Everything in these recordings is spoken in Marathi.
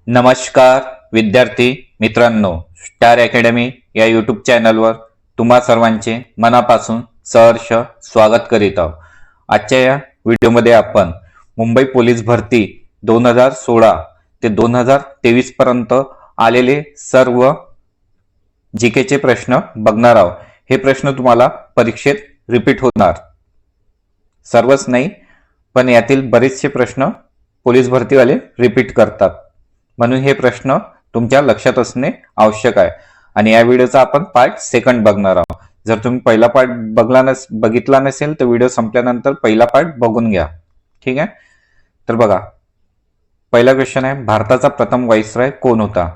नमस्कार विद्यार्थी मित्रांनो, स्टार अकॅडमी या यूट्यूब चॅनलवर तुम्हा सर्वांचे मनापासून सहर्ष स्वागत करीत आहोत। आजच्या या व्हिडिओमध्ये आपण मुंबई पोलीस भरती 2016 ते 2023 पर्यंत आलेले सर्व जीकेचे प्रश्न बघणार आहोत। हे प्रश्न तुम्हाला परीक्षेत रिपीट होणार, सर्वच नाही पण यातील बरेचसे प्रश्न पोलीस भरतीवाले रिपीट करतात, म्हणून हे प्रश्न तुमच्या लक्षात असणे आवश्यक आहे। आणि या व्हिडिओचा आपण पार्ट सेकंड बघणार आहोत। जर तुम्ही पहिला पार्ट बघितला नसेल तर व्हिडिओ संपल्यानंतर पहिला पार्ट बघून घ्या, ठीक आहे। तर बघा, पहिला क्वेश्चन आहे, भारताचा प्रथम व्हाईसरॉय कोण होता?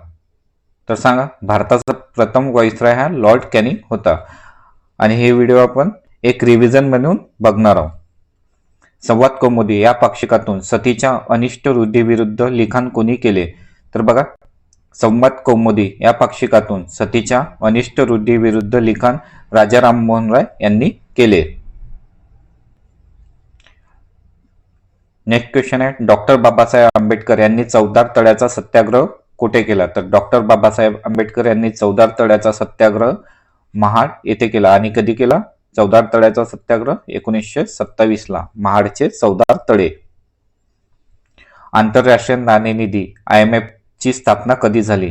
तर सांगा, भारताचा प्रथम व्हाईसरॉय हा लॉर्ड कॅनिंग होता। आणि हे व्हिडिओ आपण एक रिव्हिजन म्हणून बघणार आहोत। संवाद कौमुदी या पाक्षिकातून सतीच्या अनिष्ट वृद्धीविरुद्ध लिखाण कोणी केले? तर बघा, संवाद कौमुदी या पाक्षिकातून सतीच्या अनिष्ट वृद्धीविरुद्ध लिखाण राजा राममोहन राय यांनी केले। नेक्स्ट क्वेश्चन आहे, डॉक्टर बाबासाहेब आंबेडकर यांनी चौदार तळ्याचा सत्याग्रह कुठे केला? तर डॉक्टर बाबासाहेब आंबेडकर यांनी चौदार तळ्याचा सत्याग्रह महाड येथे केला। आणि कधी केला? चौदार तळ्याचा सत्याग्रह 1927 ला, महाडचे चौदार तळे। आंतरराष्ट्रीय नाणेनिधी IMF ची स्थापना कधी झाली?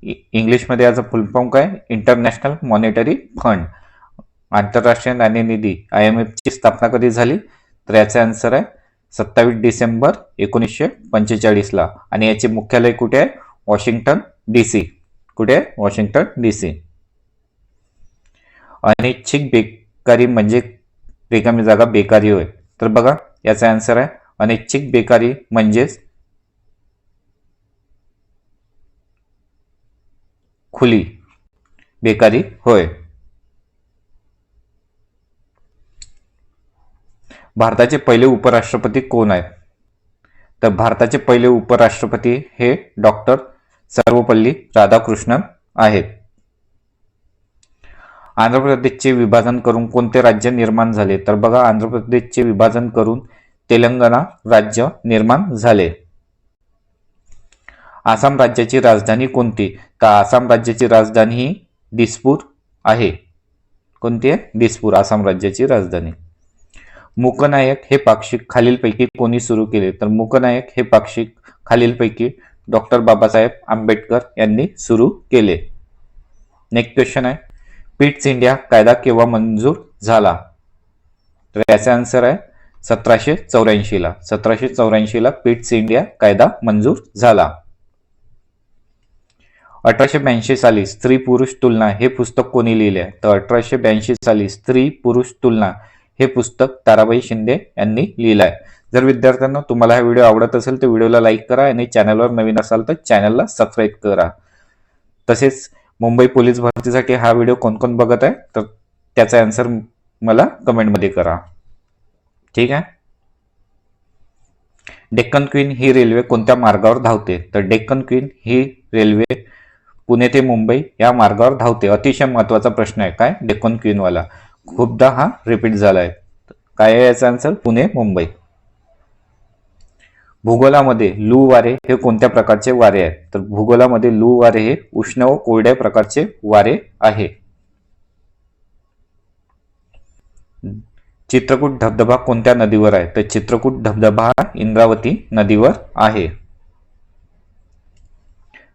इंग्लिशमध्ये याचा फुल फॉर्म काय? International monetary fund. आंतरराष्ट्रीय नाणेनिधी IMF ची स्थापना कधी झाली? तर याचा आन्सर आहे 27 डिसेंबर 1945 ला। आणि याचे मुख्यालय कुठे आहे? Washington DC। कुठे आहे? Washington DC। अनिच्छिक बेकारी म्हणजे रिकामी जागा बेकारी होय। तर बघा, याचा आन्सर आहे अनिच्छिक बेकारी म्हणजेच खुली बेकारी होय। भारताचे पहिले उपराष्ट्रपती कोण आहेत? तर भारताचे पहिले उपराष्ट्रपती हे डॉक्टर सर्वपल्ली राधाकृष्णन आहेत। आंध्र प्रदेशचे विभाजन करून कोणते राज्य निर्माण झाले? तर बघा, आंध्र प्रदेशचे विभाजन करून तेलंगणा राज्य निर्माण झाले। आसाम राज्याची राजधानी कोणती? तर आसाम राज्याची राजधानी ही दिसपूर आहे। कोणती आहे? दिसपूर, आसाम राज्याची राजधानी। मूकनायक हे पाक्षिक खालीलपैकी कोणी सुरू केले? तर मूकनायक हे पाक्षिक खालीलपैकी डॉक्टर बाबासाहेब आंबेडकर यांनी सुरू केले। नेक्स्ट क्वेश्चन आहे, पिट्स इंडिया कायदा केव्हा मंजूर झाला? तर याचा आन्सर आहे 1784 ला। 1784 ला पिट्स इंडिया कायदा मंजूर झाला। 1882 साली स्त्री पुरुष तुलना हे पुस्तक कोणी लिहिले? तर 1882 साली स्त्री पुरुष तुलना हे पुस्तक ताराबाई शिंदे यांनी लिहिलं आहे। जर विद्यार्थ्यांना तुम्हाला हा व्हिडिओ आवडत असेल तर व्हिडिओला लाईक करा आणि चॅनलवर नवीन असाल तर चॅनलला सबस्क्राईब करा। तसेच मुंबई पोलीस भरतीसाठी हा व्हिडिओ कोण कोण बघत आहे तर त्याचा आन्सर मला कमेंटमध्ये करा, ठीक आहे। डेक्कन क्वीन ही रेल्वे कोणत्या मार्गावर धावते? तर डेक्कन क्वीन ही रेल्वे पुणे ते मुंबई या मार्गावर धावते। अतिशय महत्वाचा प्रश्न आहे, काय? डेक्कन क्वीन वाला खूपदा हा रिपीट झालाय। काय आहे याचा आन्सर? पुणे मुंबई। भूगोलामध्ये लू वारे हे कोणत्या प्रकारचे वारे आहेत? तर भूगोलामध्ये लू वारे हे उष्ण व कोरड्या प्रकारचे वारे आहे। चित्रकूट धबधबा कोणत्या नदीवर आहे? तर चित्रकूट धबधबा इंद्रावती नदीवर आहे।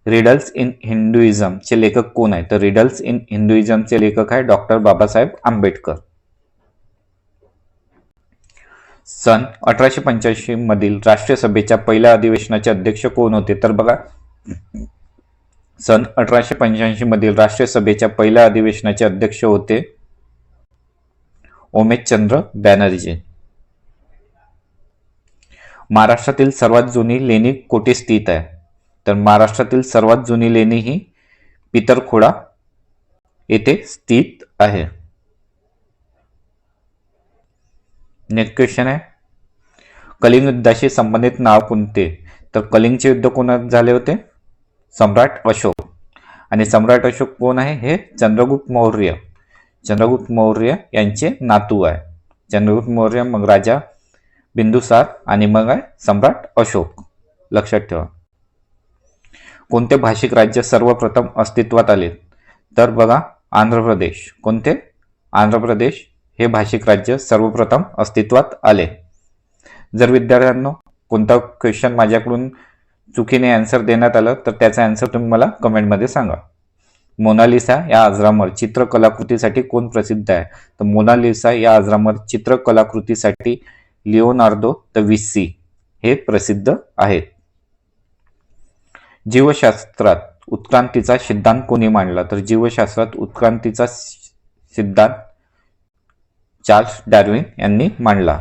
रिडल्स इन हिंदुइझम चे लेखक कोण आहे? तर रिडल्स इन हिंदुइझम चे लेखक आहे डॉक्टर बाबासाहेब आंबेडकर। सन 1885 मधील राष्ट्रीय सभेच्या पहिल्या अधिवेशनाचे अध्यक्ष कोण होते? तर बघा, सन 1885 मधील राष्ट्रीय सभेच्या पहिल्या अधिवेशनाचे अध्यक्ष होते ओमेशचंद्र बॅनर्जी। महाराष्ट्रातील सर्वात जुनी लेणी कोठे स्थित आहे? तर महाराष्ट्रातील सर्वात जुनी लेणी ही पितरखोडा येथे स्थित आहे। नेक्स्ट क्वेश्चन आहे, कलिंग युद्धाशी संबंधित नाव कोणते? तर कलिंगचे युद्ध कोणात झाले होते? सम्राट अशोक। आणि सम्राट अशोक कोण आहे? हे चंद्रगुप्त मौर्य। चंद्रगुप्त मौर्य यांचे नातू आहे। चंद्रगुप्त मौर्य, मग राजा बिंदुसार आणि मग आहे सम्राट अशोक, लक्षात ठेवा। कोणते भाषिक राज्य सर्वप्रथम अस्तित्वात आले? तर बघा, आंध्र प्रदेश. कोणते? आंध्र प्रदेश हे भाषिक राज्य सर्वप्रथम अस्तित्वात आले. जर विद्यार्थ्यांनो कोणता क्वेश्चन माझ्याकडून चुकीने आन्सर देण्यात आलं तर त्याचा आन्सर तुम्ही मला कमेंटमध्ये सांगा. मोनालिसा या अजरामर चित्रकलाकृतीसाठी कोण प्रसिद्ध आहे? तर मोनालिसा या अजरामर चित्रकलाकृतीसाठी लिओनार्दो द विन्सी हे प्रसिद्ध आहेत. जीवशास्त्रात उत्क्रांतीचा सिद्धांत कोणी मांडला? तर जीवशास्त्रात उत्क्रांतीचा सिद्धांत चार्ल्स डार्विन यांनी मांडला.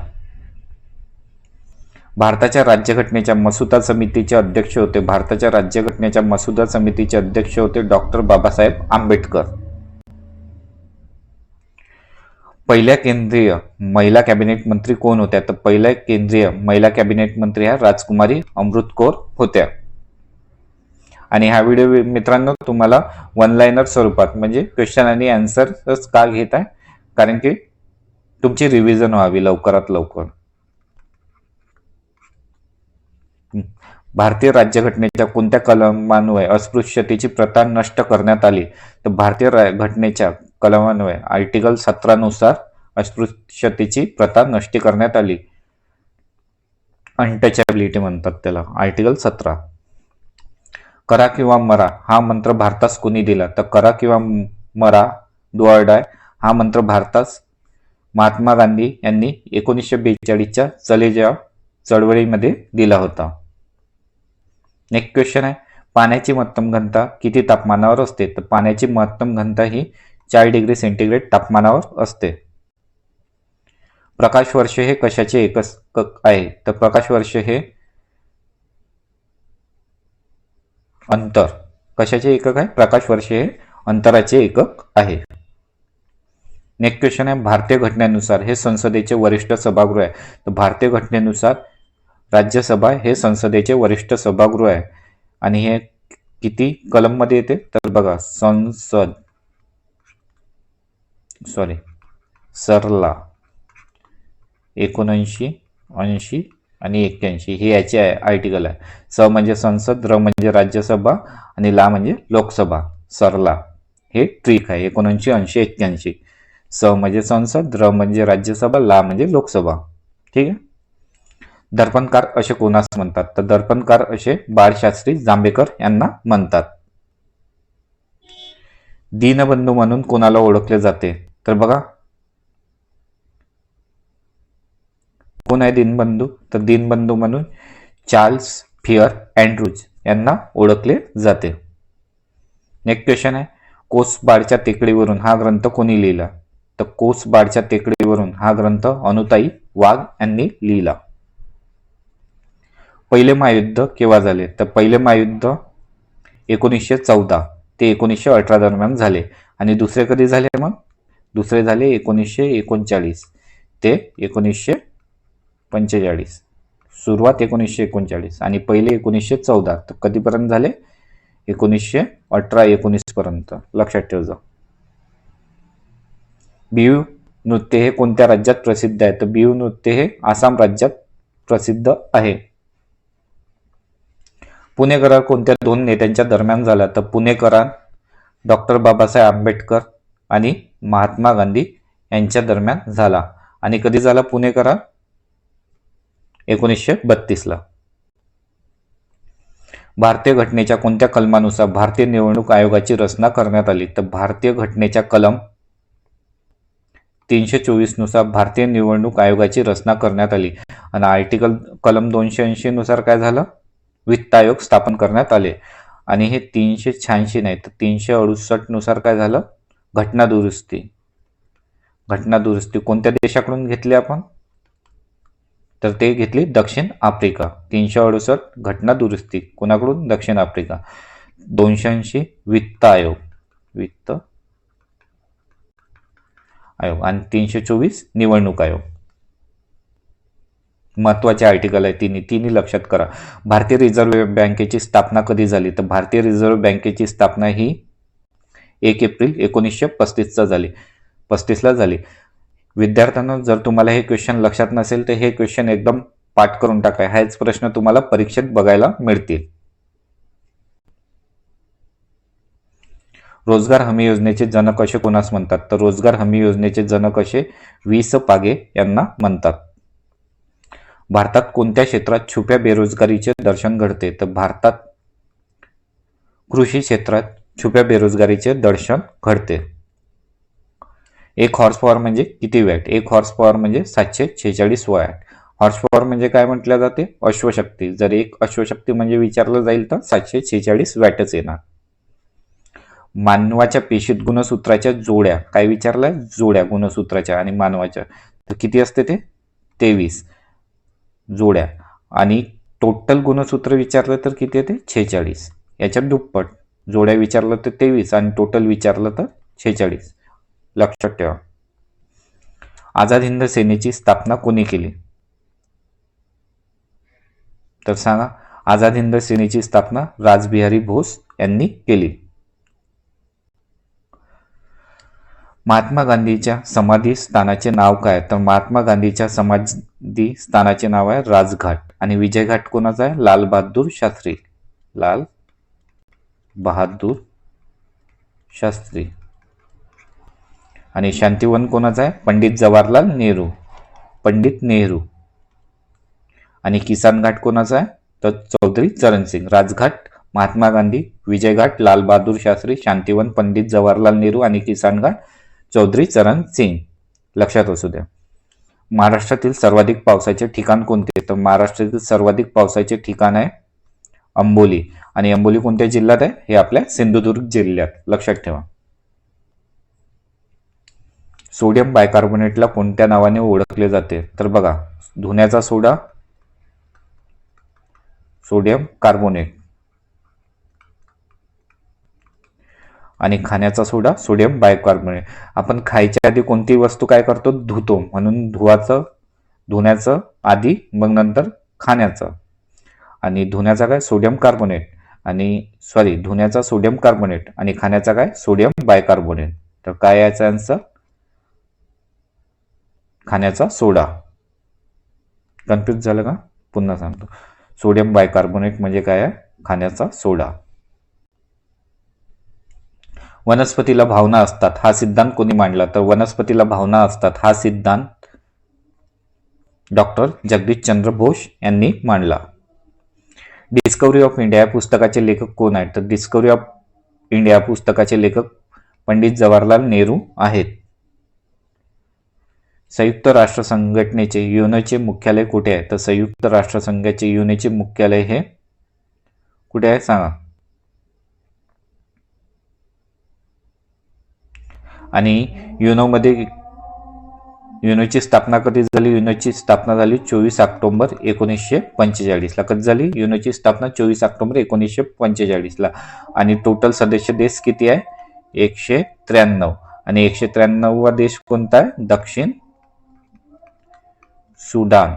भारताच्या राज्यघटनेच्या मसुदा समितीचे अध्यक्ष होते. भारताच्या राज्यघटनेच्या मसुदा समितीचे अध्यक्ष होते डॉक्टर बाबासाहेब आंबेडकर. पहिल्या केंद्रीय महिला कॅबिनेट मंत्री कोण होत्या? तर पहिल्या केंद्रीय महिला कॅबिनेट मंत्री ह्या राजकुमारी अमृत कौर होत्या. आणि हा व्हिडिओ मित्रांनो तुम्हाला वन लाइनर स्वरूपात म्हणजे क्वेश्चन आणि आन्सरच का घेत आहे? कारण की तुमची रिव्हिजन व्हावी लवकरात लवकर. भारतीय राज्यघटनेच्या कोणत्या कलमान्वये अस्पृश्यतेची प्रथा नष्ट करण्यात आली? तर भारतीय घटनेच्या कलमान्वये आर्टिकल 17 नुसार अस्पृश्यतेची प्रथा नष्ट करण्यात आली. अनटचॅबिलिटी म्हणतात त्याला, आर्टिकल 17. करा किंवा मरा हा मंत्र भारतास कोणी दिला? तर करा किंवा मरा डू ऑर डाय हा मंत्र भारतास महात्मा गांधी यांनी 1942च्या चले जाव चळवळीमध्ये दिला होता. नेक्स्ट क्वेश्चन आहे, पाण्याची महत्तम घनता किती तापमानावर असते? तर पाण्याची महत्तम घनता ही 4 डिग्री सेंटीग्रेड तापमानावर असते. प्रकाश वर्ष हे कशाचे एकक आहे? तर प्रकाश वर्ष हे अंतर. कशाचे एकक आहे? प्रकाश वर्ष हे अंतराचे एकक आहे. नेक्स्ट क्वेश्चन आहे, भारतीय घटनेनुसार हे संसदेचे वरिष्ठ सभागृह आहे. तर भारतीय घटनेनुसार राज्यसभा हे संसदेचे वरिष्ठ सभागृह आहे. आणि हे किती कलम मध्ये येते? तर बघा, सरला 79, 80 आणि 81 हे याचे आर्टिकल आहे. स म्हणजे संसद, र म्हणजे राज्यसभा आणि ला म्हणजे लोकसभा. सरला हे ट्रिक आहे. 79, 80, 81. स म्हणजे संसद, र म्हणजे राज्यसभा, ला म्हणजे लोकसभा. ठीक आहे. दर्पणकार असे कोणास म्हणतात? तर दर्पणकार असे बाळशास्त्री जांभेकर यांना म्हणतात. दीनबंधू म्हणून कोणाला ओळखले जाते? तर बघा, कोण आहे दीनबंधू? तर दीनबंधू म्हणून चार्ल्स फियर अँड्रूज यांना ओळखले जाते. नेक्स्ट क्वेश्चन आहे, कोसबाडच्या टेकडीवरून हा ग्रंथ कोणी लिहिला? तर कोसबाडच्या टेकडीवरून हा ग्रंथ अनुताई वाघ यांनी लिहिला. पहिले महायुद्ध केव्हा झाले? तर पहिले महायुद्ध 1914 ते 1918 दरम्यान झाले. आणि दुसरे कधी झाले? मग दुसरे झाले 1939 ते 1945. सुरुवात 1939 आणि पहिले 1914. तर कधीपर्यंत झाले? 1918-19 पर्यंत. लक्षात ठेवा. बिहू नृत्य हे कोणत्या राज्यात प्रसिद्ध आहे? तर बिहू नृत्य हे आसाम राज्यात प्रसिद्ध आहे. पुणे करार कोणत्या दोन नेत्यांच्या दरम्यान झाला? तर पुणे करार डॉक्टर बाबासाहेब आंबेडकर आणि महात्मा गांधी यांच्या दरम्यान झाला. आणि कधी झाला पुणे करार? 1932 ला. भारतीय घटनेच्या कोणत्या कलमानुसार भारतीय निवडणूक आयोगाची रचना करण्यात आली? तर भारतीय घटनेच्या कलम 324 नुसार भारतीय निवडणूक आयोगाची रचना करण्यात आली. आणि कलम 280 नुसार काय झालं? वित्त आयोग स्थापन करण्यात आले. आणि हे 386 नाही तर 368 नुसार काय झालं? घटना दुरुस्ती कोणत्या देशाकडून घेतली आपण? तर ते घेतली दक्षिण आफ्रिका. 368 घटना दुरुस्ती कोणाकडून? दक्षिण आफ्रिका. 280 वित्त आयोग आणि 324 निवडणूक आयोग. महत्वाचे आर्टिकल आहे तिन्ही लक्षात करा. भारतीय रिझर्व्ह बँकेची स्थापना कधी झाली? तर भारतीय रिझर्व्ह बँकेची स्थापना ही 1 एप्रिल 1935 ला झाली. विद्यार्थ्यांना जर तुम्हाला हे क्वेश्चन लक्षात नसेल तर हे क्वेश्चन एकदम पाठ करून टाका. हाच प्रश्न तुम्हाला परीक्षेत बघायला मिळतील. रोजगार हमी योजनेचे जनक असे कोणास म्हणतात? तर रोजगार हमी योजनेचे जनक असे वि.स. पागे यांना म्हणतात. भारतात कोणत्या क्षेत्रात छुप्या बेरोजगारीचे दर्शन घडते? तर भारतात कृषी क्षेत्रात छुप्या बेरोजगारीचे दर्शन घडते. एक हॉर्स पॉवर म्हणजे किती वॅट? एक हॉर्स पॉवर म्हणजे 746 वॅट. हॉर्स पॉवर म्हणजे काय म्हटलं जाते? अश्वशक्ती. जर एक अश्वशक्ती म्हणजे विचारलं जाईल तर 746 वॅटच येणार. मानवाच्या पेशीत गुणसूत्राच्या जोड्या, काय विचारलं? जोड्या गुणसूत्राच्या आणि मानवाच्या, तर किती असते ते? 23 जोड्या. आणि टोटल गुणसूत्र विचारलं तर किती येते? 46. याच्यात दुप्पट. जोड्या विचारलं तर 23 आणि टोटल विचारलं तर 46. लक्षात ठेवा. आझाद हिंद सेनेची स्थापना कोणी केली? तर सांगा. आझाद हिंद सेनेची स्थापना रासबिहारी बोस यांनी केली. महात्मा गांधीच्या समाधी स्थानाचे नाव काय? तर महात्मा गांधीच्या समाधी स्थानाचे नाव आहे राजघाट. आणि विजयघाट कोणाचा आहे? लाल बहादूर शास्त्री. लाल बहादूर शास्त्री. आणि शांतिवन कोणाचा आहे? पंडित जवाहरलाल नेहरू. पंडित नेहरू. आणि किसान घाट कोणाचा आहे? तर चौधरी चरण सिंग. राजघाट महात्मा गांधी, विजयघाट लाल बहादूर शास्त्री, शांतिवन पंडित जवाहरलाल नेहरू आणि किसान घाट चौधरी चरण सिंग. लक्षात असू द्या. महाराष्ट्रातील सर्वाधिक पावसाचे ठिकाण कोणते? तर महाराष्ट्रातील सर्वाधिक पावसाचे ठिकाण आहे अंबोली. आणि अंबोली कोणत्या जिल्ह्यात आहे? हे आपल्या सिंधुदुर्ग जिल्ह्यात. लक्षात ठेवा. सोडियम बायकार्बोनेटला कोणत्या नावाने ओळखले जाते? तर बघा, धुण्याचा सोडा सोडियम कार्बोनेट आणि खाण्याचा सोडा सोडियम बायकार्बोनेट. आपण खायच्या आधी कोणती वस्तू काय करतो? धुतो. म्हणून धुण्याचं आधी, मग नंतर खाण्याचं. आणि धुण्याचा काय? Sodium carbonate. आणि धुण्याचा सोडियम कार्बोनेट आणि खाण्याचा काय? Sodium bicarbonate. तर काय याचा आन्सर? खाण्याचा सोडा. कन्फ्यूज झालं का? पुन्हा सांगतो. सोडियम बायकार्बोनेट म्हणजे काय आहे? खाण्याचा सोडा. वनस्पतीला भावना असतात हा सिद्धांत कोणी मांडला? तर वनस्पतीला भावना असतात हा सिद्धांत डॉक्टर जगदीशचंद्र बोस यांनी मांडला. डिस्कव्हरी ऑफ इंडिया या पुस्तकाचे लेखक कोण आहेत? तर डिस्कव्हरी ऑफ इंडिया पुस्तकाचे लेखक पंडित जवाहरलाल नेहरू आहेत. संयुक्त राष्ट्र संघटनेचे युएनओचे मुख्यालय कुठे आहे? तर संयुक्त राष्ट्र संघाचे युएनओचे मुख्यालय हे कुठे आहे सांगा. आणि युएनओची स्थापना कधी झाली? युएनओची स्थापना झाली 24 ऑक्टोबर 1945 ला. कधी झाली युएनओची स्थापना? 24 ऑक्टोबर 1945 ला. आणि टोटल सदस्य देश किती आहे? 193. आणि 193वा देश कोणता आहे? दक्षिण सुदान.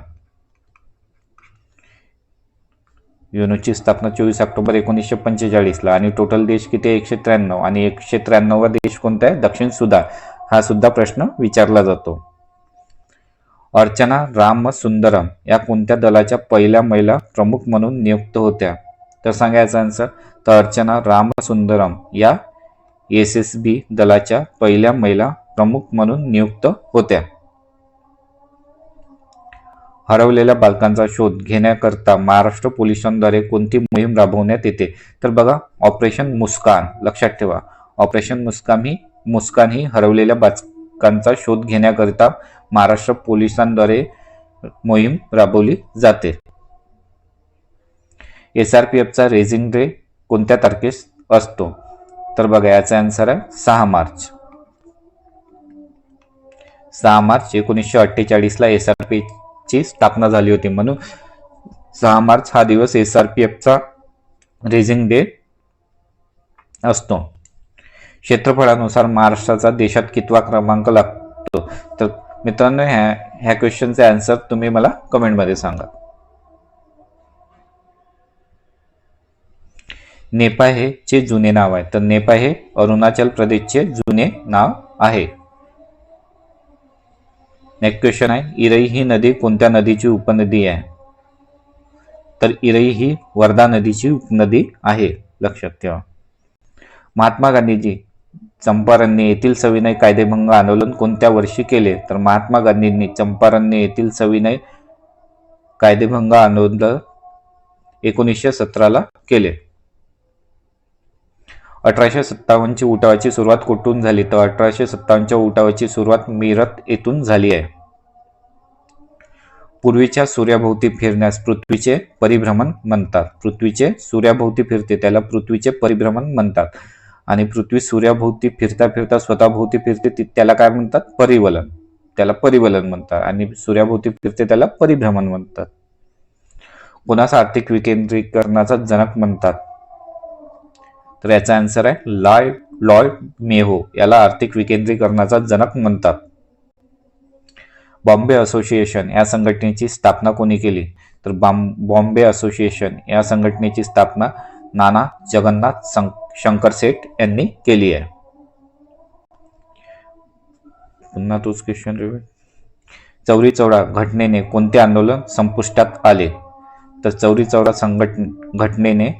युएनओची स्थापना 24 ऑक्टोबर 1945 ला. आणि टोटल देश किती आहे? 193. आणि 193वा देश कोणता आहे? दक्षिण सुदान. हा सुद्धा प्रश्न विचारला जातो. अर्चना रामसुंदरम या कोणत्या दलाच्या पहिल्या महिला प्रमुख म्हणून नियुक्त होत्या? तर सांगायचा आन्सर. तर अर्चना रामसुंदरम या एसएसबी दलाच्या पहिल्या महिला प्रमुख म्हणून नियुक्त होत्या. हरवलेल्या बालकांचा शोध घेण्याकरता महाराष्ट्र पोलिसांद्वारे कोणती मोहीम राबवण्यात येते? तर बघा, ऑपरेशन मुस्कान. लक्षात ठेवा. ऑपरेशन मुस्कान ही हरवलेल्या बालकांचा शोध घेण्याकरिता महाराष्ट्र पोलिसांद्वारे मोहीम राबवली जाते. SRPFचा रेझिंग डे कोणत्या तारखेस असतो? तर बघा, याचा आन्सर आहे 6 मार्च. 6 मार्च 1948 ला SRPFची स्थापना झाली होती. म्हणून 6 मार्च हा दिवस SRPFचा रेझिंग डे असतो. क्षेत्रफळानुसार महाराष्ट्राचा देशात कितवा क्रमांक लागतो? तर मित्रांनो, ह्या क्वेश्चनचे आन्सर तुम्ही मला कमेंटमध्ये सांगा. नेपा हे चे जुने नाव आहे? तर नेपा हे अरुणाचल प्रदेशचे जुने नाव आहे. नेक्स्ट क्वेश्चन आहे, इरई ही नदी कोणत्या नदीची उपनदी आहे? तर इरई ही वर्धा नदीची उपनदी आहे. लक्षात ठेवा. महात्मा गांधीजी चंपारण्य येथील सविनय कायदेभंग आंदोलन कोणत्या वर्षी केले? तर महात्मा गांधींनी चंपारण्य येथील सविनय कायदेभंग आंदोलन 1917 केले. 1857 ची उठावाची सुरुवात कुठून झाली? तर 1857 च्या उठावाची सुरुवात मीरत येथून झाली आहे. पृथ्वीच्या सूर्याभोवती फिरण्यास पृथ्वीचे परिभ्रमण म्हणतात. पृथ्वीचे सूर्याभोवती फिरते त्याला पृथ्वीचे परिभ्रमण म्हणतात. आणि पृथ्वी सूर्याभोवती फिरता फिरता स्वतःभोवती फिरते त्याला काय म्हणतात? परिवलन. त्याला परिवलन म्हणतात. आणि सूर्याभोवती फिरते त्याला परिभ्रमण म्हणतात. कोणास आर्थिक विकेंद्रीकरणाचा जनक म्हणतात? तर याचा आन्सर आहे लॉर्ड मेयो. याला आर्थिक विकेंद्रीकरणाचा जनक म्हणतात. बॉम्बे असोसिएशन या संघटनेची स्थापना कोणी केली? तर बॉम्बे असोसिएशन या संघटनेची स्थापना नाना जगन्नाथ शंकर सेठ यांनी केली आहे. पुन्हा तोच क्वेश्चन रिपीट. चौरी चौरा घटनेने कोणते आंदोलन संपुष्टात आले? तर चौरी चौरा घटनेने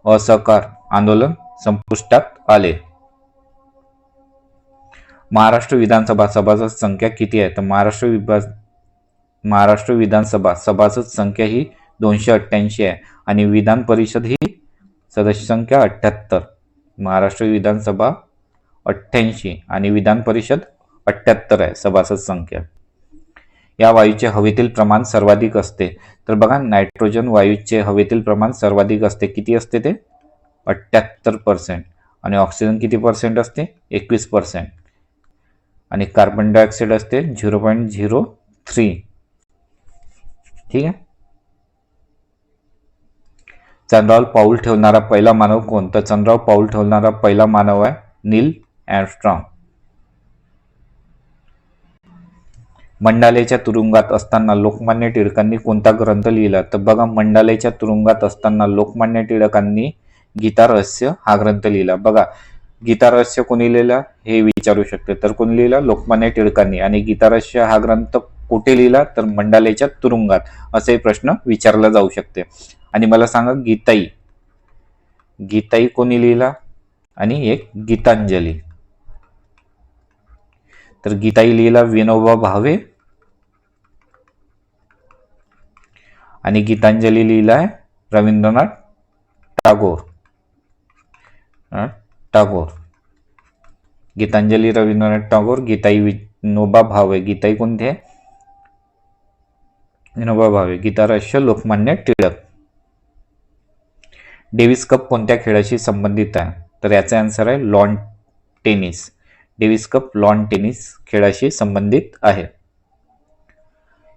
असहकार आंदोलन संपुष्टात आले. महाराष्ट्र विधानसभा सभासद संख्या किती आहे? तर महाराष्ट्र विधानसभा सभासद संख्या ही 288 आहे. आणि विधान परिषद ही सदस्य संख्या 78. महाराष्ट्र विधानसभा 88 आणि विधान परिषद 78 आहे सभासद संख्या. या वायूचे हवेतील प्रमाण सर्वाधिक असते? तर बघा, नायट्रोजन वायूचे हवेतील प्रमाण सर्वाधिक असते. किती असते ते? 78%. आणि ऑक्सिजन किती पर्सेंट असते? 21%. आणि कार्बन डायऑक्साईड असते 0.03. ठीक आहे. चंद्रावर पाऊल ठेवणारा पहिला मानव कोण? तर चंद्रावर पाऊल ठेवणारा पहिला मानव आहे नील आर्मस्ट्रॉंग. मंडालेच्या तुरुंगात असताना लोकमान्य टिळकांनी कोणता ग्रंथ लिहिला? तर बघा, मंडालेच्या तुरुंगात असताना लोकमान्य टिळकांनी गीता रहस्य हा ग्रंथ लिहिला. बघा, गीता रहस्य कोणी लिहिला हे विचारू शकते. तर कोणी लिहिला? लोकमान्य टिळकांनी. आणि गीता रहस्य हा ग्रंथ कुठे लिहिला? तर मंडालेच्या तुरुंगात. असे प्रश्न विचारला जाऊ शकते. आणि मला सांगा, गीताई कोणी लिहिला? आणि एक गीतांजली. तर गीताई लिहिला विनोबा भावे. आणि गीतांजली लिहिला आहे रवींद्रनाथ टागोर. गीतांजली रवींद्रनाथ टागोर, गीताई विनोबा भावे. गीताई कोणते? विनोबा भावे. गीता रहस्य लोकमान्य टिळक. डेव्हिस कप कोणत्या खेळाशी संबंधित आहे? तर याचा आन्सर आहे lawn tennis. Davis cup lawn tennis खेळाशी संबंधित आहे.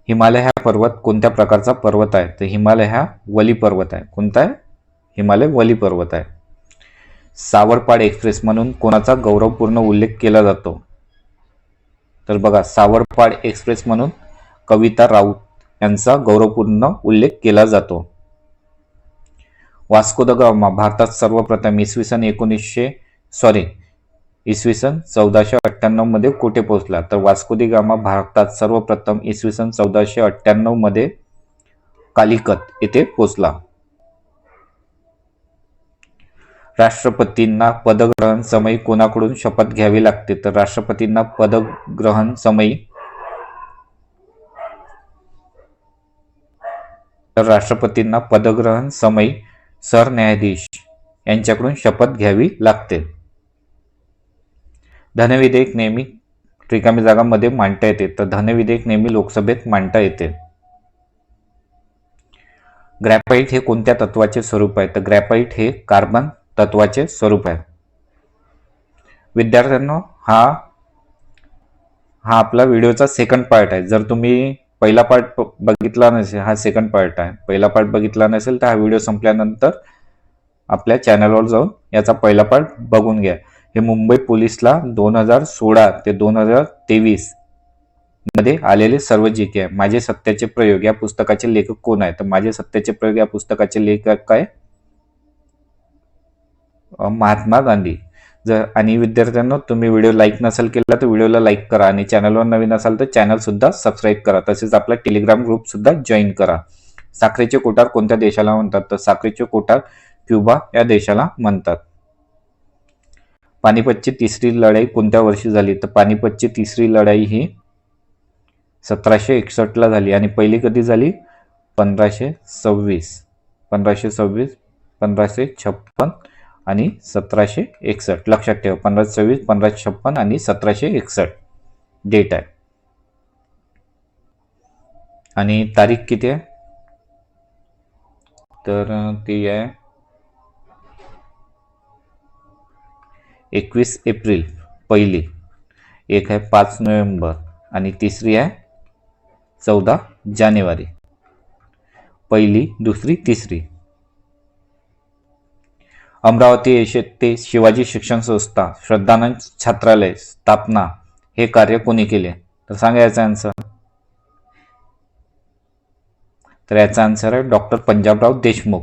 हिमालय हा पर्वत कोणत्या प्रकारचा पर्वत आहे? तर हिमालय हा वली पर्वत आहे. कोणता आहे? हिमालय वली पर्वत आहे. सावरपाड एक्सप्रेस म्हणून कोणाचा गौरवपूर्ण उल्लेख केला जातो? तर बघा, सावरपाड एक्सप्रेस म्हणून कविता राऊत यांचा गौरवपूर्ण उल्लेख केला जातो. वास्को द गामा भारतात सर्वप्रथम इसवी सन 1498 मध्ये कुठे पोहोचला? तर वास्को द गामा भारतात सर्वप्रथम इसवी सन 1498 मध्ये कालिकत येथे पोहोचला. राष्ट्रपतींना पदग्रहण समयी कोणाकडून शपथ घ्यावी लागते? तर राष्ट्रपतींना पदग्रहण समयी सरन्यायाधीश यांच्याकडून शपथ घ्यावी लागते. धनविधेयक नेहमी रिकामी जागांमध्ये मांडता येते? तर धनविधेयक नेहमी लोकसभेत मांडता येते. ग्रॅफाइट हे कोणत्या तत्वाचे स्वरूप आहे? तर ग्रॅफाइट हे कार्बन तत्वाचे स्वरूप आहे. विद्यार्थ्यांनो, हा आपला व्हिडिओचा सेकंड पार्ट आहे. जर तुम्ही पहिला पार्ट बघितला नसेल, हा सेकंड पार्ट आहे. पहिला पार्ट बघितला नसेल तर हा व्हिडिओ संपल्यानंतर आपल्या चॅनलवर जाऊन याचा पहिला पार्ट बघून घ्या. हे मुंबई पोलीसला 2016 ते 2023 मध्ये आलेले सर्व जीके आहे. माझे सत्याचे प्रयोग या पुस्तकाचे लेखक कोण आहे? तर माझे सत्याचे प्रयोग या पुस्तकाचे लेखक आहे महात्मा गांधी. आणि विद्यार्थ्यांनो, तुम्ही व्हिडिओ लाईक नसेल केला तर व्हिडिओला लाईक करा. आणि चॅनलवर नवीन असाल तर चॅनल सुद्धा सबस्क्राईब करा. तसेच आपला टेलिग्राम ग्रुप सुद्धा जॉईन करा. साखरेचे कोठार कोणत्या देशाला म्हणतात? तर साखरेचे कोठार क्युबा या देशाला म्हणतात. पानिपतची तिसरी लढाई कोणत्या वर्षी झाली? तर पानिपतची तिसरी लढाई ही 1761 झाली. आणि पहिली कधी झाली? 1526, 1556 आणि 1761. लक्षात ठेवा, 1526, 1556 आणि 1761 डेट आहे. आणि तारीख किती आहे? तर ती आहे 21 एप्रिल पहिली, एक आहे 5 नोव्हेंबर आणि तिसरी आहे 14 जानेवारी. पहिली, दुसरी, तिसरी. अमरावती येथे शिवाजी शिक्षण संस्था श्रद्धानंद छात्रालय स्थापना हे कार्य कोणी केले? तर सांगा याचा आन्सर. तर याचा आन्सर आहे डॉक्टर पंजाबराव देशमुख.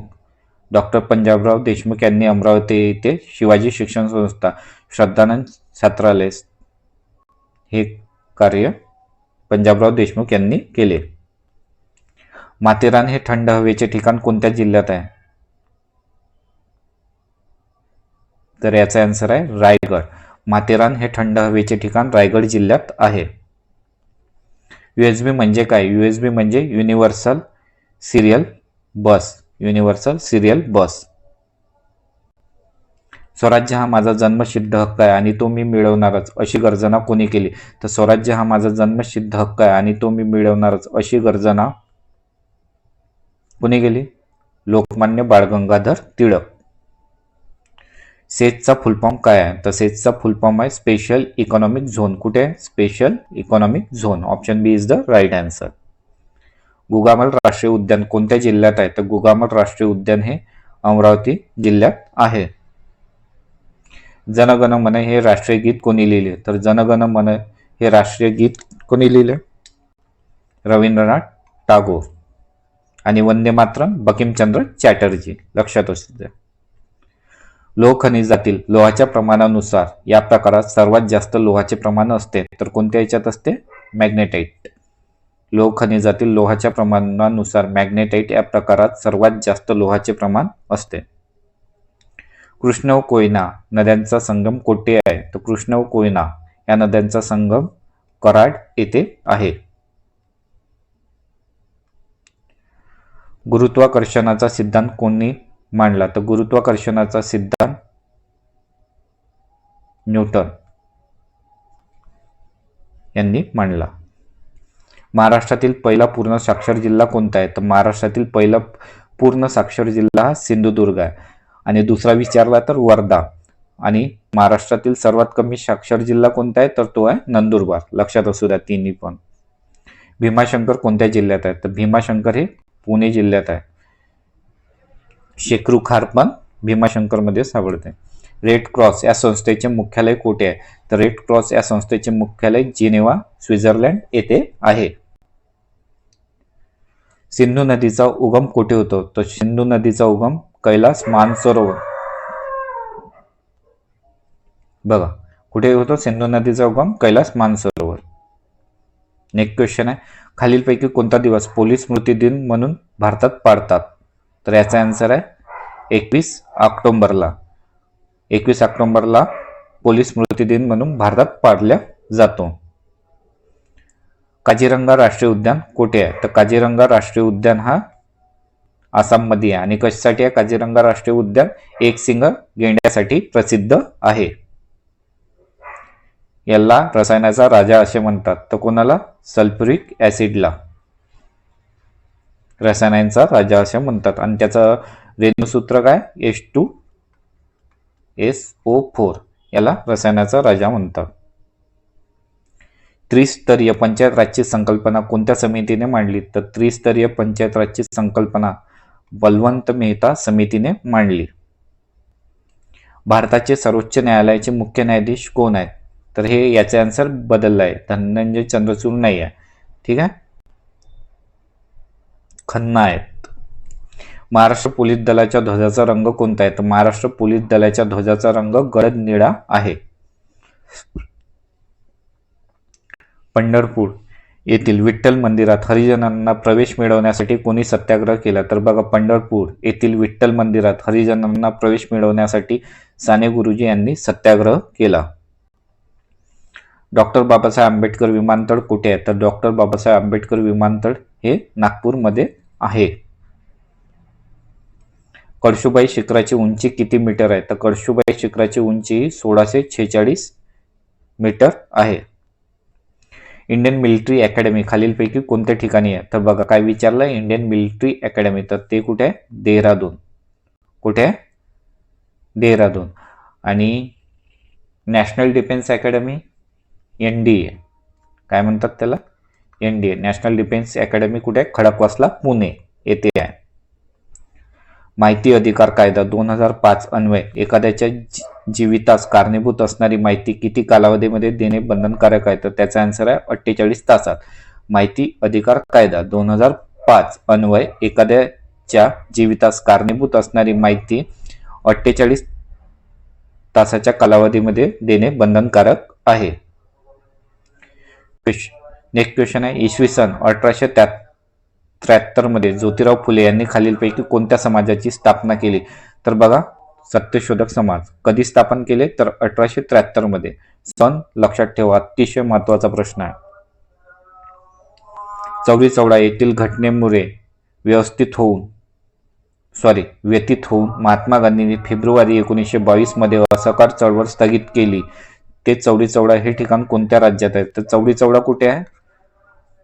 डॉक्टर पंजाबराव देशमुख यांनी अमरावती येथे शिवाजी शिक्षण संस्था श्रद्धानंद छात्रालय हे कार्य पंजाबराव देशमुख यांनी केले. माथेरान हे थंड हवेचे ठिकाण कोणत्या जिल्ह्यात आहे? तर याचा आन्सर आहे रायगड. माथेरान हे थंड हवेचे ठिकाण रायगड जिल्ह्यात आहे. यूएसबी म्हणजे काय? यूएसबी म्हणजे युनिव्हर्सल सिरियल बस. युनिव्हर्सल सिरियल बस. स्वराज्य हा माझा जन्मसिद्ध हक्क आहे आणि तो मी मिळवणारच अशी गर्जना कोणी केली? तर स्वराज्य हा माझा जन्मसिद्ध हक्क आहे आणि तो मी मिळवणारच अशी गर्जना कोणी केली? लोकमान्य बाळ गंगाधर टिळक. सेजचा फुलफॉर्म काय आहे? तर सेजचा फुलफॉर्म आहे स्पेशल इकॉनॉमिक झोन. कुठे? Special economic zone. Option B is the right answer. Gugamal राष्ट्रीय उद्यान कोणत्या जिल्ह्यात आहे? तर गुगामल राष्ट्रीय उद्यान हे अमरावती जिल्ह्यात आहे. जनगण मन हे राष्ट्रीय गीत कोणी लिहिले? तर जनगण मन हे राष्ट्रीय गीत कोणी लिहिले? रवींद्रनाथ टागोर. आणि वंदे मातरम बंकिमचंद्र चॅटर्जी. लक्षात असू द्या. लोह खनिजातील लोहाच्या प्रमाणानुसार या प्रकारात सर्वात जास्त लोहाचे प्रमाण असते तर कोणत्या याच्यात असते? मॅग्नेटाइट. लोह खनिजातील लोहाच्या प्रमाणानुसार मॅग्नेटाइट या प्रकारात सर्वात जास्त लोहाचे प्रमाण असते. कृष्ण व कोयना नद्यांचा संगम कोठे आहे? तर कृष्ण व कोयना या नद्यांचा संगम कराड येथे आहे. गुरुत्वाकर्षणाचा सिद्धांत कोणी मांडला? तर गुरुत्वाकर्षणाचा सिद्धांत न्यूटन यांनी मांडला. महाराष्ट्रातील पहिला पूर्ण साक्षर जिल्हा कोणता आहे? तर महाराष्ट्रातील पहिला पूर्ण साक्षर जिल्हा हा सिंधुदुर्ग आहे. आणि दुसरा विचारला तर वर्धा. आणि महाराष्ट्रातील सर्वात कमी साक्षर जिल्हा कोणता आहे? तर तो आहे नंदुरबार. लक्षात असू द्या तिन्ही पण. भीमाशंकर कोणत्या जिल्ह्यात आहे? तर भीमाशंकर हे पुणे जिल्ह्यात आहे. शेकरूखार पण भीमाशंकर मध्ये सापडते. रेड क्रॉस या संस्थेचे मुख्यालय कोठे आहे? तर रेड क्रॉस या संस्थेचे मुख्यालय जिनेवा स्वित्झर्लंड येथे आहे. सिंधू नदीचा उगम कोठे होतो? तर सिंधू नदीचा उगम कैलास मानसरोवर. बघा कुठे होतो सिंधू नदीचा उगम? कैलास मानसरोवर. नेक्स्ट क्वेश्चन आहे, खालीलपैकी कोणता दिवस पोलीस स्मृती दिन म्हणून भारतात पाळतात? तर याचा आन्सर आहे 21 ऑक्टोबरला. 21 ऑक्टोबरला पोलीस स्मृती दिन म्हणून भारतात पाळला जातो. काझीरंगा राष्ट्रीय उद्यान कोठे आहे? तर काझीरंगा राष्ट्रीय उद्यान हा आसाममध्ये आहे. आणि कशासाठी आहे काझीरंगा राष्ट्रीय उद्यान? एक सिंग गेंड्यासाठी प्रसिद्ध आहे. याला रसायनाचा राजा असे म्हणतात. तर कोणाला? सल्फ्युरिक ऍसिडला रसायनांचा राजा असे म्हणतात. आणि त्याचं रेणुसूत्र काय? H2SO4. याला रसायनाचा राजा म्हणतात. त्रिस्तरीय पंचायत राजची संकल्पना कोणत्या समितीने मांडली? तर त्रिस्तरीय पंचायत राजची संकल्पना बलवंत मेहता समितीने मांडली. भारताचे सर्वोच्च न्यायालयाचे मुख्य न्यायाधीश कोण आहेत? तर हे याचे आन्सर बदलला आहे. धनंजय चंद्रचूड नाही आहे. ठीक आहे, खन्ना आहेत. महाराष्ट्र पोलीस दलाच्या ध्वजाचा रंग कोणता आहे? तर महाराष्ट्र पोलीस दलाच्या ध्वजाचा रंग गडद निळा आहे. पंढरपूर येथील विठ्ठल मंदिरात हरिजनांना प्रवेश मिळवण्यासाठी कोणी सत्याग्रह केला? तर बघा, पंढरपूर येथील विठ्ठल मंदिरात हरिजनांना प्रवेश मिळवण्यासाठी साने गुरुजी यांनी सत्याग्रह केला. डॉक्टर बाबासाहेब आंबेडकर विमानतळ कुठे आहे? तर डॉक्टर बाबासाहेब आंबेडकर विमानतळ हे नागपूरमध्ये आहे. कळसुबाई शिखराची उंची किती मीटर आहे? तर कळसुबाई शिखराची उंची 1646 मीटर आहे. इंडियन मिलिटरी अकॅडमी खालीलपैकी कोणत्या ठिकाणी आहे? तर बघा काय विचारलं, इंडियन मिलिटरी अकॅडमी, तर ते कुठे आहे? देहरादून. कुठे आहे? देहरादून. आणि नॅशनल डिफेन्स अकॅडमी NDA, काय म्हणतात त्याला? NDA, नॅशनल डिफेन्स अकॅडमी कुठे आहे? खडकवासला, पुणे येथे आहे. माहिती अधिकार कायदा 2005 अन्वये एखाद्याच्या जीवितास कारणीभूत असणारी माहिती किती कालावधीमध्ये देणे बंधनकारक आहे? तर त्याचा आन्सर आहे 48 तासात. माहिती अधिकार कायदा 2005 अन्वये एखाद्याच्या जीवितास कारणीभूत असणारी माहिती 48 तासाच्या कालावधीमध्ये देणे बंधनकारक आहे. नेक्स्ट क्वेश्चन आहे, इसवी सन 1873 मध्ये ज्योतिराव फुले यांनी खालीलपैकी कोणत्या समाजाची स्थापना केली? तर बघा, सत्यशोधक समाज. कधी स्थापन केले? तर 1873 मध्ये. सन लक्षात ठेवा, अतिशय महत्वाचा प्रश्न आहे. चौरी चौडा येथील घटनेमुळे व्यतीत होऊन महात्मा गांधींनी फेब्रुवारी 1922 मध्ये असहकार चळवळ स्थगित केली. ते चौरी चौडा हे ठिकाण कोणत्या राज्यात आहे? तर चौरी चौडा कुठे आहे?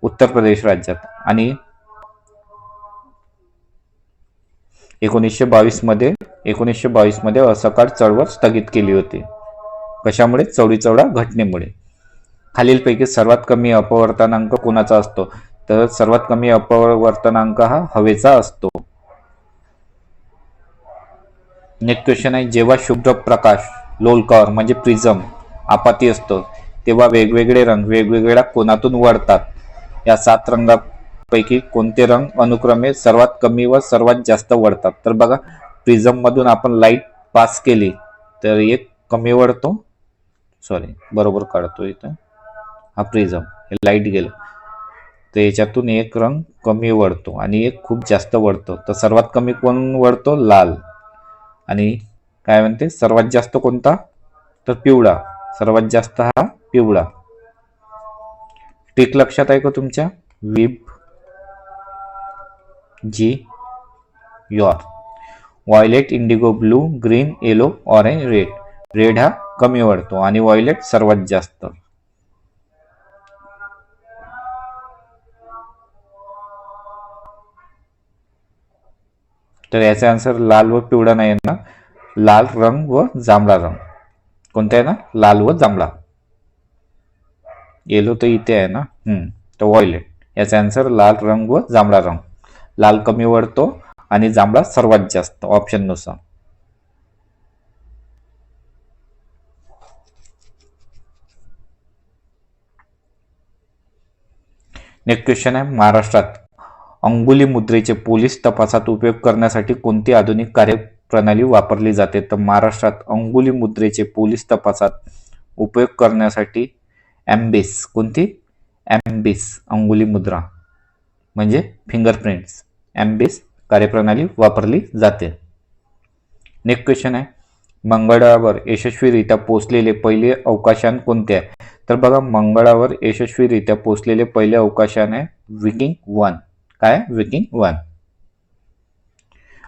उत्तर प्रदेश राज्यात. आणि 1922 मध्ये असहकार चळवळ स्थगित केली होती. कशामुळे? चौरी चौडा घटनेमुळे. खालीलपैकी सर्वात कमी अपवर्तनांक कोणाचा असतो? तर सर्वात कमी अपवर्तनांक हा हवेचा असतो. नेक्स्ट क्वेश्चन आहे, जेव्हा शुभ्र प्रकाश लोलकर म्हणजे प्रिझम आपाती असतो तेव्हा वेगवेगळे रंग वेगवेगळ्या कोनातून वळतात. या 7 रंगापैकी कोणते रंग अनुक्रमे सर्वात कमी व सर्वात जास्त वळतात? तर बघा, प्रिझम मधून आपण लाईट पास केली तर एक कमी वळतो, बरोबर काढतो इथं, हा प्रिझम, हे लाईट गेलं तर याच्यातून एक रंग कमी वळतो आणि एक खूप जास्त वळतो. तर सर्वात कमी कोण वळतो? लाल. आणि काय म्हणते, सर्वात जास्त कोणता? तर पिवळा. सर्वात जास्त हा पिवळा. ट्रिक लक्षात आहे का तुमच्या? VIBGYOR. Violet, indigo, blue, green, yellow, orange, red. Red हा कमी वळतो आणि व्हायलेट सर्वात जास्त. तर याचा आन्सर लाल व पिवळा नाही ना, लाल रंग व जांभळा रंग. कोणता आहे ना? लाल व जांभळा. येलो तर इथे आहे ना, तर व्हायलेट. याचा आन्सर लाल रंग व जांभळा रंग. लाल कमी वळतो आणि जांभळा सर्वात जास्त, ऑप्शन नुसार. नेक्स्ट क्वेश्चन आहे, महाराष्ट्रात अंगुली मुद्रेचे पोलीस तपासात उपयोग करण्यासाठी कोणती आधुनिक कार्यप्रणाली वापरली जाते? तर महाराष्ट्रात अंगुली मुद्रेचे पोलीस तपासात उपयोग करण्यासाठी एम्बिस, कोणती? एम्बिस अंगुली मुद्रा म्हणजे फिंगरप्रिंट्स, एम्बिस कार्यप्रणाली वापरली जाते. नेक्स्ट क्वेश्चन आहे, मंगळावर यशस्वीरित्या पोहोचलेले पहिले अवकाशयान कोणते आहे? तर बघा, मंगळावर यशस्वीरित्या पोहोचलेले पहिले अवकाशयान आहे विकिंग 1. काय? विकिंग 1.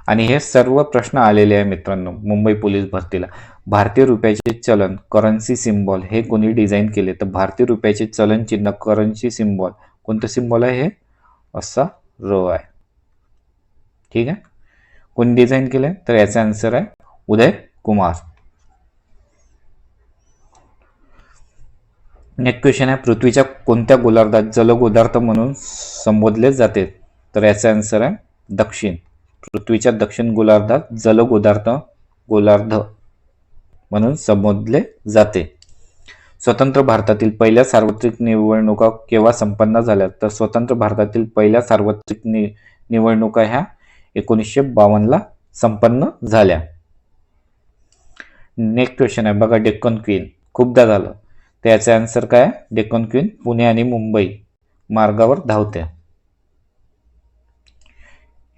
आणि हे सर्व प्रश्न आलेले आहे मित्रांनो मुंबई पोलीस भरतीला. भारतीय रुपयाचे चलन करन्सी सिम्बॉल हे कोणी डिझाईन केले? तर भारतीय रुपयाचे चलन चिन्ह करन्सी सिम्बॉल, कोणतं सिम्बॉल आहे? हे असा र आहे. ठीक आहे. कोणी डिझाईन केलंय? तर याचा आन्सर आहे उदय कुमार. नेक्स्ट क्वेश्चन आहे, पृथ्वीच्या कोणत्या गोलार्धात जलगोलार्ध म्हणून संबोधले जाते? तर याचा आन्सर आहे दक्षिण. पृथ्वीच्या दक्षिण गोलार्धात गोलार्ध म्हणून संबोधले जाते. स्वतंत्र भारतातील पहिल्या सार्वत्रिक निवडणुका केव्हा संपन्न झाल्या? तर स्वतंत्र भारतातील पहिल्या सार्वत्रिक निवडणुका ह्या 1952 संपन्न झाल्या. नेक्स्ट क्वेश्चन आहे बघा, डेक्कन क्वीन खूपदा झालं तर याचा आन्सर काय? डेक्कन क्वीन पुणे आणि मुंबई मार्गावर धावते.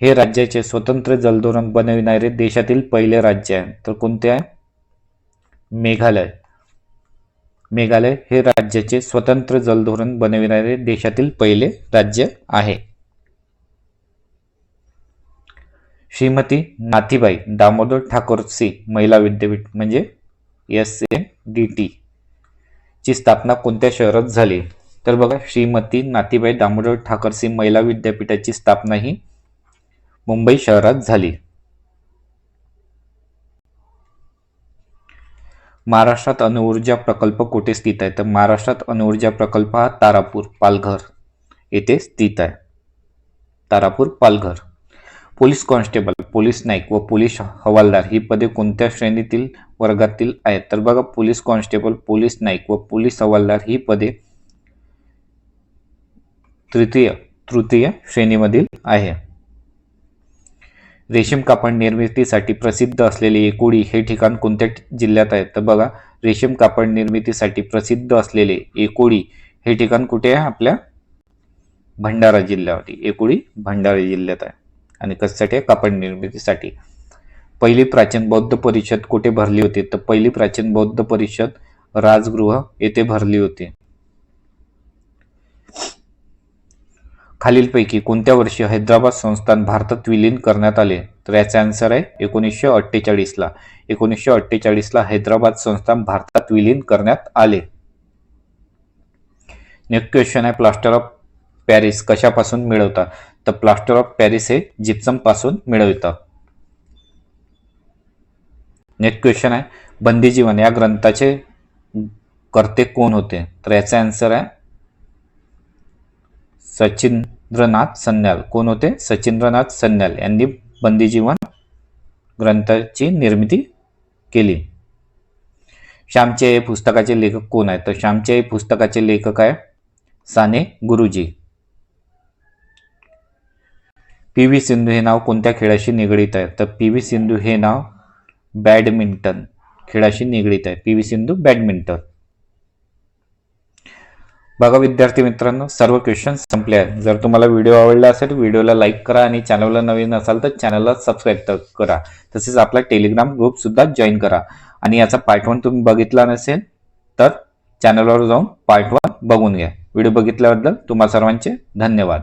हे राज्याचे स्वतंत्र जलधोरण बनविणारे देशातील पहिले राज्य आहे. तर कोणते आहे? मेघालय. मेघालय हे राज्याचे स्वतंत्र जलधोरण बनविणारे देशातील पहिले राज्य आहे. श्रीमती नाथीबाई दामोदर ठाकरसी महिला विद्यापीठ म्हणजे SNDT ची स्थापना कोणत्या शहरात झाली? तर बघा, श्रीमती नाथीबाई दामोदर ठाकरसी महिला विद्यापीठाची स्थापना ही मुंबई शहरात झाली. महाराष्ट्रात अणुऊर्जा प्रकल्प कुठे स्थित आहे? तर महाराष्ट्रात अणुऊर्जा प्रकल्प हा तारापूर, पालघर येथे स्थित आहे. Tarapur, Palghar. Police constable, police Naik व पोलीस हवालदार ही पदे कोणत्या श्रेणीतील वर्गातील आहेत? तर बघा, पोलीस कॉन्स्टेबल, पोलीस नाईक व पोलीस हवालदार ही पदे तृतीय श्रेणीमधील आहे. रेशीम कापड निर्मितीसाठी प्रसिद्ध असलेले एकुडी हे ठिकाण कोणत्या जिल्ह्यात आहे? तर बघा, रेशीम कापड निर्मितीसाठी प्रसिद्ध असलेले एकुडी हे ठिकाण कुठे आहे? आपल्या भंडारा जिल्ह्यामध्ये. एकुडी भंडारा जिल्ह्यात आहे. आणि कशासाठी? कापड निर्मितीसाठी. पहिली प्राचीन बौद्ध परिषद कुठे भरली होती? तर पहिली प्राचीन बौद्ध परिषद राजगृह येथे भरली होती. खालीलपैकी कोणत्या वर्षी हैदराबाद संस्थान भारतात विलीन करण्यात आले? तर याचा आन्सर आहे 1948 ला. 1948 ला हैदराबाद संस्थान भारतात विलीन करण्यात आले. नेक्स्ट क्वेश्चन आहे, प्लास्टर ऑफ पॅरिस कशापासून मिळवतात? तर प्लास्टर ऑफ पॅरिस हे जिप्सम पासून मिळवितात. नेक्स्ट क्वेश्चन आहे, बंदी जीवन या ग्रंथाचे कर्ते कोण होते? तर याचा आन्सर आहे सचिंद्रनाथ सन्याल. कोण होते? सचिंद्रनाथ सन्याल यांनी बंदी जीवन ग्रंथाची निर्मिती केली. श्यामची आई पुस्तकाचे लेखक कोण आहेत? तर श्यामची आई पुस्तकाचे लेखक आहे साने गुरुजी. PV सिंधू हे नाव कोणत्या खेळाशी निगडीत आहे? तर PV सिंधू हे नाव बॅडमिंटन खेळाशी निगडीत आहे. PV Sindhu badminton. बघा विद्यार्थी मित्रांनो, सर्व क्वेश्चन संपले आहेत. जर तुम्हाला व्हिडिओ आवडला असेल तर व्हिडिओला लाईक करा आणि चॅनलला नवीन असाल तर चॅनलला सबस्क्राईब करा. तसेच आपला टेलिग्राम ग्रुप सुद्धा जॉईन करा. आणि याचा पार्ट 1 तुम्ही बघितला नसेल तर चॅनलवर जाऊन पार्ट 1 बघून घ्या. व्हिडिओ बघितल्याबद्दल तुम्हा सर्वांचे धन्यवाद.